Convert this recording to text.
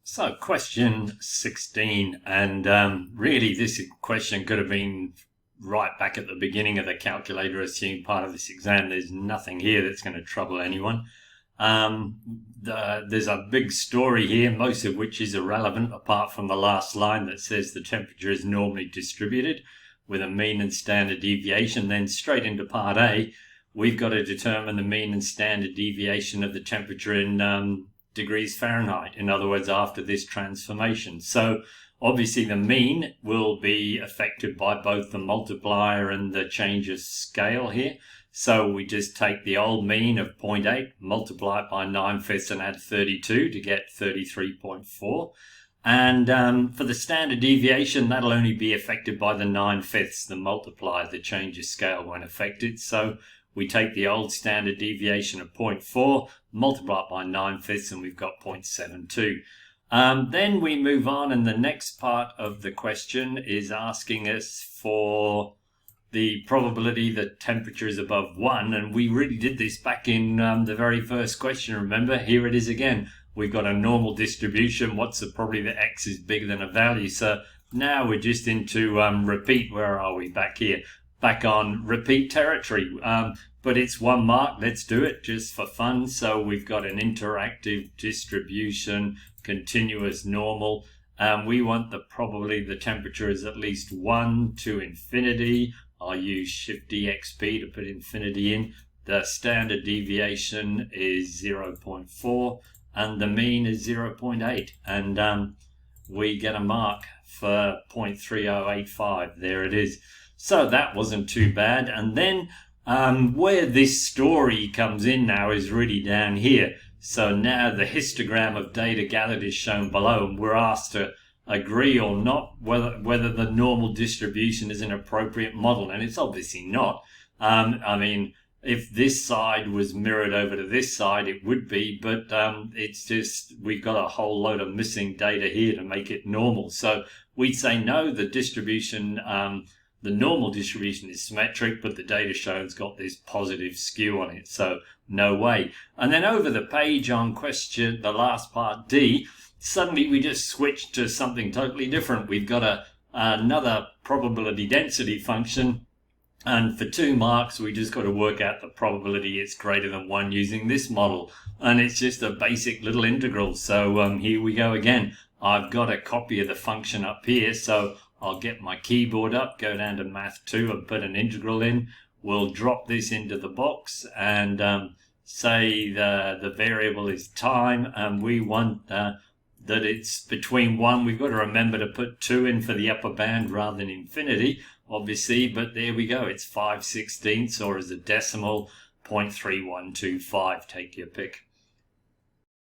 So question 16, and really this question could have been right back at the beginning of the calculator assumed part of this exam. There's nothing here that's going to trouble anyone. There's a big story here, most of which is irrelevant apart from the last line that says the temperature is normally distributed with a mean and standard deviation. Then straight into part A, we've got to determine the mean and standard deviation of the temperature in degrees Fahrenheit, in other words, after this transformation. So obviously the mean will be affected by both the multiplier and the change of scale here. So we just take the old mean of 0.8, multiply it by 9/5 and add 32 to get 33.4. And for the standard deviation, that'll only be affected by the 9/5, the multiplier, the change of scale won't affect it. So we take the old standard deviation of 0.4, multiply it by 9/5, and we've got 0.72. Then we move on, and the next part of the question is asking us for the probability that temperature is above 1, and we really did this back in the very first question. Remember, here it is again. We've got a normal distribution. What's the probability that x is bigger than a value? So now we're just into repeat. Where are we? Back here. Back on repeat territory. But it's 1 mark. Let's do it just for fun. So we've got an interactive distribution, continuous normal. We want the probability the temperature is at least 1 to infinity. I'll use Shift DXP to put infinity in. The standard deviation is 0.4 and the mean is 0.8. And we get a mark for 0.3085. There it is. So that wasn't too bad. And then where this story comes in now is really down here. So now the histogram of data gathered is shown below, and we're asked to agree or not whether the normal distribution is an appropriate model, and it's obviously not. I mean, if this side was mirrored over to this side, it would be, but it's just we've got a whole load of missing data here to make it normal. So we'd say no, the distribution, the normal distribution is symmetric, but the data show's got this positive skew on it, so no way. And then over the page on question, the last part D, suddenly we just switched to something totally different. We've got another probability density function, and for 2 marks we just got to work out the probability it's greater than 1 using this model, and it's just a basic little integral. So here we go again. I've got a copy of the function up here, so I'll get my keyboard up, go down to Math 2 and put an integral in. We'll drop this into the box and say the variable is time, and we want that it's between 1. We've got to remember to put 2 in for the upper band rather than infinity, obviously, but there we go. It's 5/16, or as a decimal, 0.3125. Take your pick.